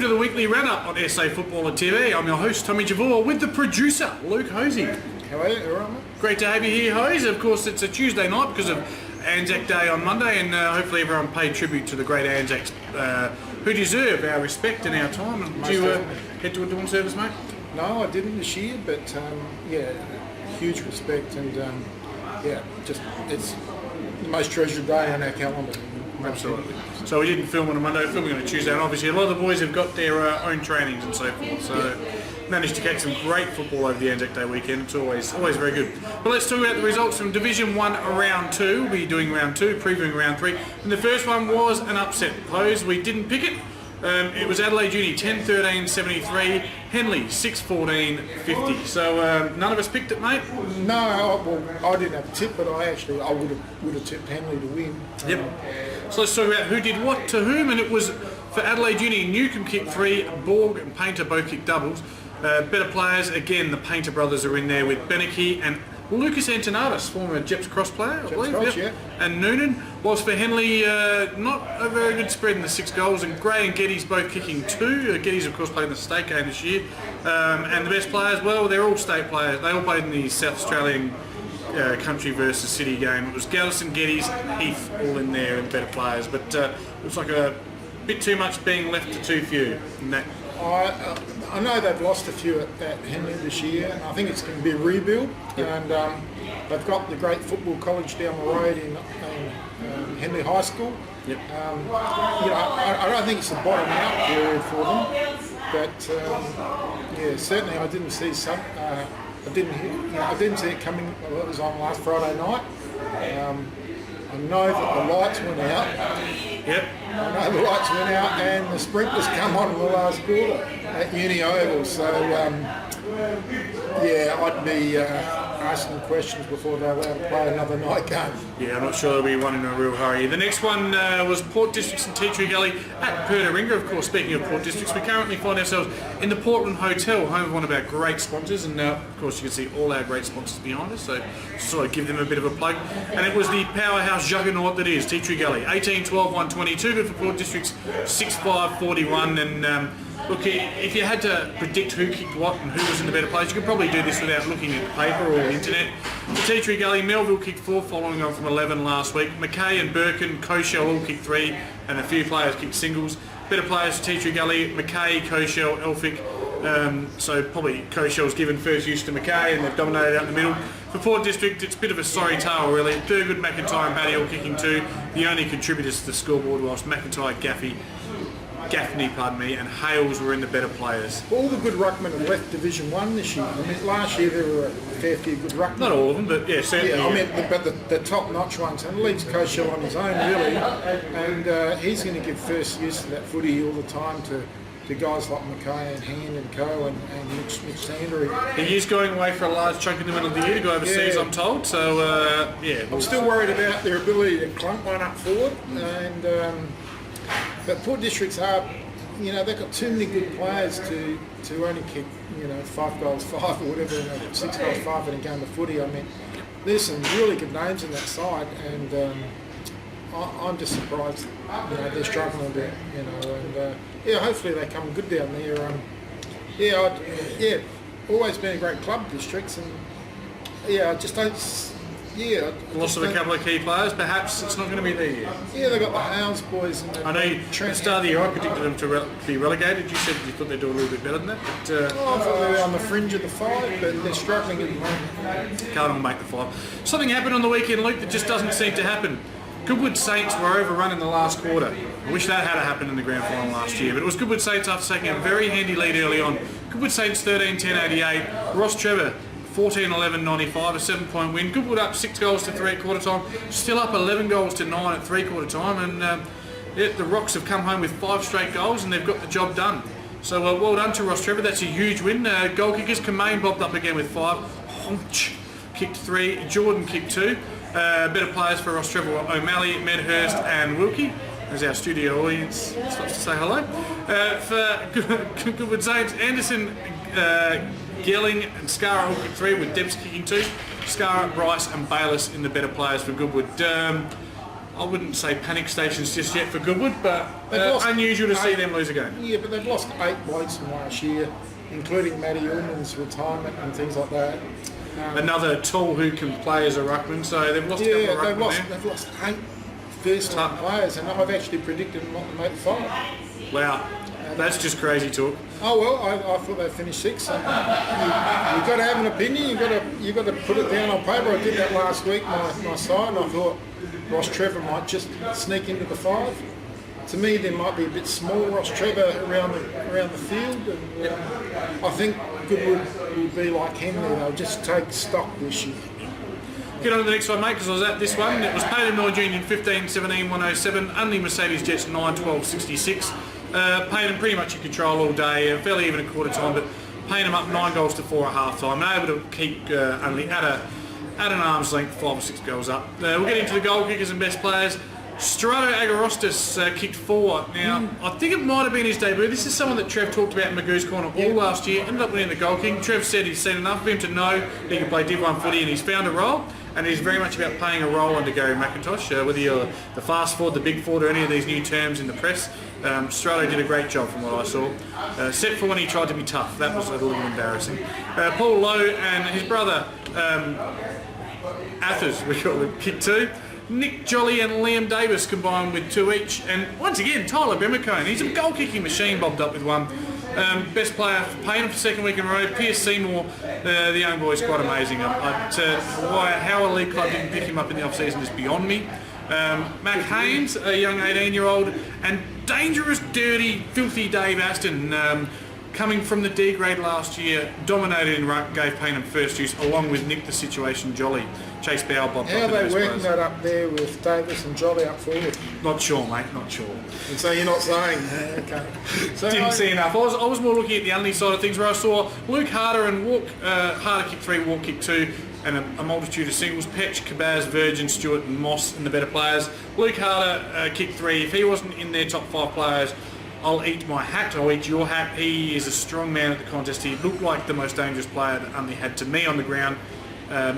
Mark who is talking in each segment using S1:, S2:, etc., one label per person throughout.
S1: to the weekly run-up on SA Footballer TV. I'm your host, Tommy Javor, with the producer, Luke Hosey.
S2: How are you? All right, mate?
S1: Great to have you here, Hose. Of course, it's a Tuesday night because of Anzac Day on Monday, and hopefully everyone paid tribute to the great Anzacs who deserve our respect and our time. And did you head to a dawn service, mate?
S2: No, I didn't this year, but huge respect, and just it's the most treasured day on our calendar.
S1: Absolutely. So we didn't film on a Monday, filming on a Tuesday, and obviously a lot of the boys have got their own trainings and so forth. So managed to catch some great football over the Anzac Day weekend. It's always very good. But let's talk about the results from Division 1 round 2. We'll be doing round 2, previewing round 3. And the first one was an upset. Pose, we didn't pick it. It was Adelaide Uni 10-13-73, Henley 6-14-50. So none of us picked it, mate?
S2: No, I didn't have a tip, but I would have tipped Henley to win.
S1: Yep. So let's talk about who did what to whom, and it was for Adelaide Uni, Newcombe kicked 3, Borg and Painter both kicked doubles. Better players, again, the Painter brothers are in there with Beneke and Lucas Antonatus, former Jeps Cross player, I believe.
S2: Cross, yeah.
S1: And Noonan. Whilst for Henley, not a very good spread in the 6 goals, and Gray and Geddes both kicking 2. Geddes, of course, played in the state game this year. And the best players, well, they're all state players. They all played in the South Australian country versus city game. It was Gallison, Geddes, Heath, all in there, and better players. But it was like a bit too much being left to too few. In that.
S2: I know they've lost a few at Henley this year, and I think it's going to be a rebuild. Yep. And they've got the great football college down the road in Henley High School.
S1: Yep.
S2: I don't think it's a bottom out period for them, but certainly I didn't see some. I didn't see it coming. Well, it was on last Friday night. I know that the lights went out.
S1: Yep.
S2: I know the lights went out and the sprinklers come on in the last quarter at Uni Oval. So, I'd be asking questions before they're allowed to play another night game.
S1: Yeah, I'm not sure they'll be one in a real hurry. The next one was Port Districts and Tea Tree Gully at Pertaringa. Of course, speaking of Port Districts, we currently find ourselves in the Portland Hotel, home of one of our great sponsors, and of course you can see all our great sponsors behind us, so sort of give them a bit of a plug. And it was the powerhouse juggernaut that is Tea Tree Gully, 18-12-122, good for Port Districts, 6-5-41, and look, if you had to predict who kicked what and who was in the better place, you could probably do this without looking at paper or the internet. The Tea Tree Gully, Melville kicked 4, following on from 11 last week. McKay and Birkin, Coshell all kicked 3, and a few players kicked singles. Better players for Tea Tree Gully, McKay, Coshell, Elphick. So probably Coshell's given first use to McKay, and they've dominated out in the middle. For Port District, it's a bit of a sorry tale really. Thurgood, McIntyre and Batty all kicking 2. The only contributors to the scoreboard whilst McIntyre, Gaffney, and Hales were in the better players.
S2: All the good ruckmen have left Division 1 this year. I mean, last year there were a fair few good ruckmen.
S1: Not all of them, but yeah, certainly.
S2: Yeah, but the top-notch ones, and leaves Coshell on his own really, and he's going to give first use to that footy all the time to guys like McKay and Hand and Co and Mitch Sandry.
S1: He is going away for a large chunk in the middle of the year to go overseas, I'm told. So
S2: I'm still worried about their ability to clunk one up forward, and but Port Districts are, they've got too many good players to only kick, 5 goals 5 or whatever, 6 goals 5 in a game of footy. I mean, there's some really good names in that side, and I'm just surprised, they're struggling a bit, and hopefully they come good down there. Always been a great club, Districts, and I just don't.
S1: Loss of a couple of key players, perhaps it's not going to be their year.
S2: Yeah, they've got the Hales boys. And
S1: I know at the start of the year I predicted them to be relegated. You said you thought they'd do a little bit better than that. But,
S2: I thought they were on the fringe of the 5, but they're struggling at the moment.
S1: Can't all make the 5. Something happened on the weekend, Luke, that just doesn't seem to happen. Goodwood Saints were overrun in the last quarter. I wish that had happened in the grand final last year, but it was Goodwood Saints after taking a very handy lead early on. Goodwood Saints 13-10-88, Ross Trevor 14-11-95, a 7-point win. Goodwood up 6 goals to 3 at quarter time, still up 11 goals to 9 at 3 quarter time, and the Rocks have come home with 5 straight goals and they've got the job done. So well done to Ross Trevor, that's a huge win. Goal kickers, Kamain bobbed up again with 5, Honch kicked 3, Jordan kicked 2. Better players for Ross Trevor were O'Malley, Medhurst and Wilkie. As our studio audience stops to say hello. For Goodwood Saints, Anderson, Gelling and Scarra all kicked 3 with Debs kicking 2. Scarra, Bryce and Bayliss in the better players for Goodwood. I wouldn't say panic stations just yet for Goodwood, but
S2: They've lost
S1: unusual to see
S2: 8
S1: them lose a game.
S2: Yeah, but they've lost 8 blokes from last year, including Matty Ullman's retirement and things like that.
S1: Another tall who can play as a ruckman, so they've lost a couple
S2: Yeah,
S1: of ruckmen there.
S2: they've lost 8 first-time players, and I've actually predicted them not to make the final.
S1: Wow, that's just crazy talk.
S2: Oh well, I thought they'd finish 6th. You've got to have an opinion. You've got to put it down on paper. I did that last week. My side, and I thought Ross Trevor might just sneak into the 5. To me, there might be a bit small Ross Trevor around the field, and I think Goodwood will be like Henley. They'll just take stock this year.
S1: Get on to the next one, mate, because I was at this one. It was Payton North Union 15-17-107, Unley Mercedes Jets 9-12-66. Payton pretty much in control all day, fairly even at quarter time, but Payton up 9 goals to 4 at half time, and able to keep Unley at an arm's length, 5 or 6 goals up. We'll get into the goal kickers and best players. Strato Agorostis kicked 4. Now, I think it might have been his debut. This is someone that Trev talked about in Magoo's Corner all last year. Ended up winning the goal kicking. Trev said he's seen enough of him to know he can play Div 1 footy, and he's found a role. And he's very much about playing a role under Gary McIntosh. Whether you're the fast forward, the big forward, or any of these new terms in the press, Strato did a great job from what I saw. Except for when he tried to be tough. That was a little embarrassing. Paul Lowe and his brother Athers, we call him, kicked 2. Nick Jolly and Liam Davis combined with 2 each, and once again Tyler Bemacone, he's a goal kicking machine, bobbed up with 1. Best player for Payton for 2nd week in a row. Pierce Seymour, the young boy's quite amazing. How a league club didn't pick him up in the off season is beyond me. Mac Haynes, a young 18-year-old, and dangerous, dirty, filthy Dave Aston, coming from the D grade last year, dominated in ruck, gave Payton first use, along with Nick the Situation Jolly. Chase Bow, Bob.
S2: How are they working that up there with Davis and Jolly up forward?
S1: Not sure, mate, not sure.
S2: And so you're not saying? Okay. So
S1: Didn't see enough. I was more looking at the Unley side of things, where I saw Luke Harder and Walk, Harder kick 3, Walk kick 2, and a multitude of singles. Petch, Cabaz, Virgin, Stewart and Moss and the better players. Luke Harder kick 3. If he wasn't in their top 5 players, I'll eat my hat, I'll eat your hat. He is a strong man at the contest. He looked like the most dangerous player that Unley had to me on the ground. I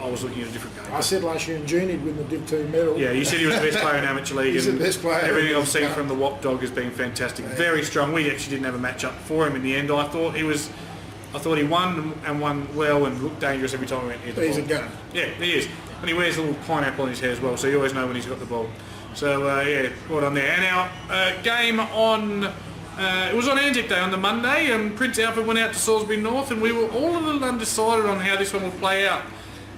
S1: was looking at a different game.
S2: I said last year in June he'd win the Div 2 medal.
S1: Yeah, you said he was the best player in amateur league.
S2: He's
S1: and
S2: the best player.
S1: Everything I've seen from the WAP dog has been fantastic. Very strong. We actually didn't have a match up for him in the end. I thought he won and won well and looked dangerous every time he went near the ball.
S2: He's a gunner.
S1: Yeah, he is. And he wears a little pineapple on his hair as well, so you always know when he's got the ball. So well done there. And our game on. It was on Anzac Day on the Monday, and Prince Alfred went out to Salisbury North, and we were all a little undecided on how this one would play out.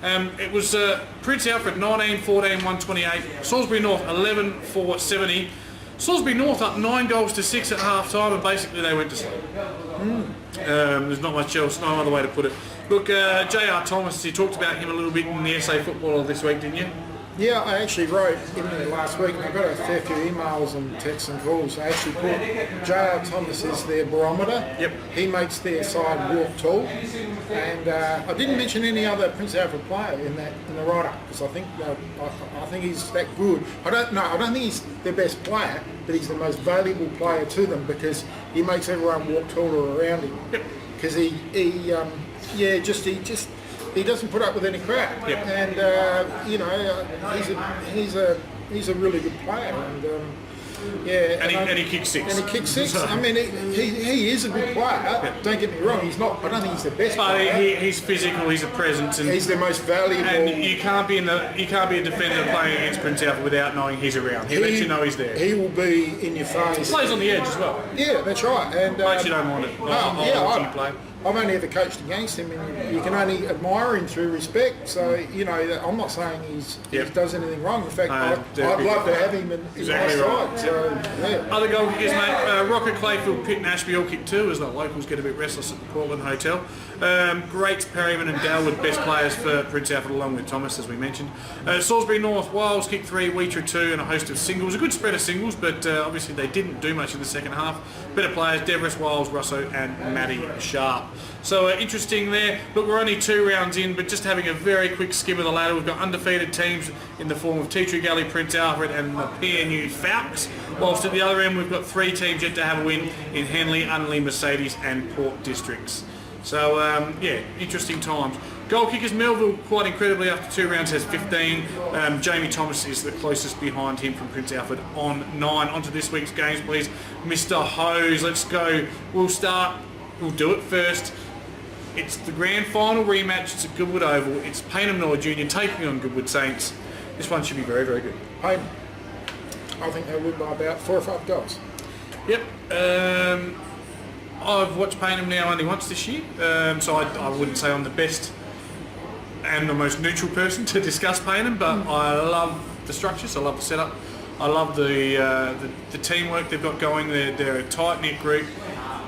S1: It was Prince Alfred 19-14-128, Salisbury North 11-4-70. Salisbury North up 9 goals to 6 at half time, and basically they went to sleep. There's not much else, no other way to put it. Look, J.R. Thomas, you talked about him a little bit in the SA Footballer this week, didn't you?
S2: Yeah, I actually wrote in there last week, and I got a fair few emails and texts and calls. I actually put J.R. Thomas as their barometer.
S1: Yep.
S2: He makes their side walk tall. And I didn't mention any other Prince Alfred player in the write-up, because I think he's that good. I don't think he's their best player, but he's the most valuable player to them because he makes everyone walk taller around him.
S1: Yep.
S2: Because he doesn't put up with any crap,
S1: Yep.
S2: and he's a really good player, and
S1: And he kicked 6.
S2: And he kicked 6. I mean, he is a good player.
S1: Yep.
S2: Don't get me wrong. He's not. I don't think he's the best
S1: But
S2: player.
S1: he's physical. He's a presence, and
S2: He's the most valuable.
S1: And you can't be a defender playing against Prince Alfred without knowing he's around. He lets you know he's there.
S2: He will be in your face.
S1: Plays on the edge as well.
S2: Yeah, that's right. And
S1: Makes you don't want it. I'll play.
S2: I've only ever coached against him, and you can only admire him through respect. So I'm not saying he does anything wrong. In fact, I'd love to have him in
S1: Exactly
S2: my
S1: right.
S2: side. So yeah.
S1: Other goal kickers, mate. Rocket, Clayfield, Pitt and Ashby all kicked 2 as the locals get a bit restless at the Portland Hotel. Great, Perryman and Dalwood, best players for Prince Alfred, along with Thomas, as we mentioned. Salisbury North, Wiles kicked 3, Weetra 2, and a host of singles. A good spread of singles, but obviously they didn't do much in the second half. Better players, Deverest, Wiles, Russo and Matty Sharp. So interesting there. Look, we're only 2 rounds in, but just having a very quick skim of the ladder. We've got undefeated teams in the form of Tea Tree Gully, Prince Alfred and the PNU Falcons. Whilst at the other end, we've got 3 teams yet to have a win in Henley, Unley, Mercedes and Port Districts. So yeah, interesting times. Goal kickers, Melville quite incredibly after 2 rounds has 15. Jamie Thomas is the closest behind him from Prince Alfred on 9. On to this week's games, please. Mr. Hose, let's go. We'll do it first. It's the grand final rematch. It's at Goodwood Oval. It's Payneham North Junior taking on Goodwood Saints. This one should be very, very good.
S2: Payneham. I think they'll win by about 4 or 5 goals.
S1: Yep. I've watched Payneham now only once this year, so I wouldn't say I'm the best and the most neutral person to discuss Payneham, but I love the structures, I love the setup, I love the teamwork they've got going. They're a tight-knit group.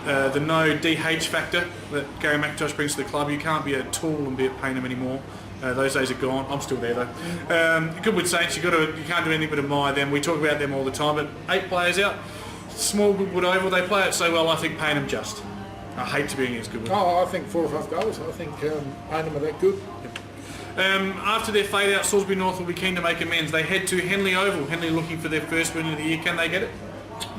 S1: The no DH factor that Gary McIntosh brings to the club. You can't be a tool and be at Payneham anymore. Those days are gone. I'm still there though. Goodwood Saints, you can't do anything but admire them. We talk about them all the time, but 8 players out. Small Goodwood Oval, they play it so well. I think Payneham just. I hate to be against Goodwood.
S2: Oh, I think 4 or 5 goals. I think Payneham are that good.
S1: After their fade out, Salisbury North will be keen to make amends. They head to Henley Oval. Henley looking for their first win of the year. Can they get it?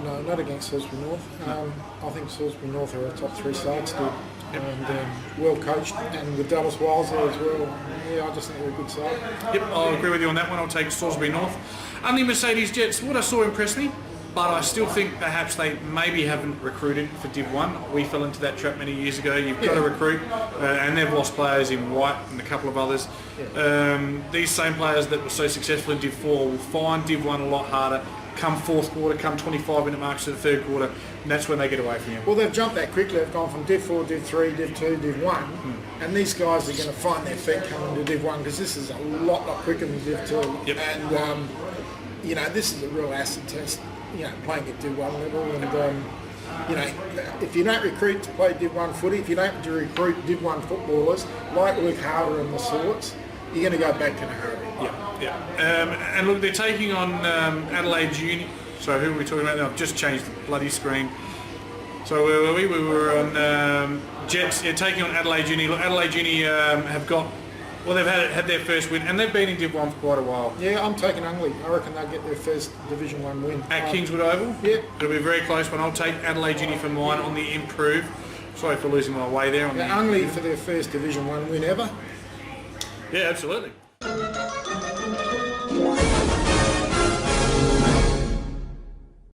S2: No, not against Salisbury North. I think Salisbury North are a top 3 side still.
S1: Yep.
S2: And well coached, and with Dallas Wiles there as well. Yeah, I just think they're a good side.
S1: Yep, I'll agree with you on that one. I'll take Salisbury North. Only Mercedes Jets. What I saw impressed me, but I still think perhaps they maybe haven't recruited for Div 1. We fell into that trap many years ago. You've got to recruit, and they've lost players in White and a couple of others. These same players that were so successful in Div 4 will find Div 1 a lot harder. Come 4th quarter, come 25-minute marks to the 3rd quarter, and that's when they get away from you.
S2: Well, they've jumped that quickly. They've gone from Div 4, Div 3, Div 2, Div 1, and these guys are going to find their feet coming to Div 1 because this is a lot quicker than Div 2.
S1: Yep.
S2: And, you know, this is a real acid test, you know, playing at Div 1 level. And, you know, if you don't recruit to play Div 1 footy, if you don't recruit Div 1 footballers like Luke Harder and the sorts, you're going to go back in a hurry.
S1: Yeah. And look, they're taking on Adelaide Uni. So who are we talking about now? I've just changed the bloody screen. So where were we? We were on Jets. Yeah, taking on Adelaide Uni. Look, Adelaide Uni have got. Well, they've had their first win, and they've been in Div 1 for quite a while.
S2: Yeah, I'm taking Ungley. I reckon they'll get their first Division 1 win.
S1: At Kingswood Oval?
S2: Yeah.
S1: It'll be a very close one. I'll take Adelaide Uni for mine on the improve. Sorry for losing my way there.
S2: Ungley for their first Division 1 win ever.
S1: Yeah, absolutely.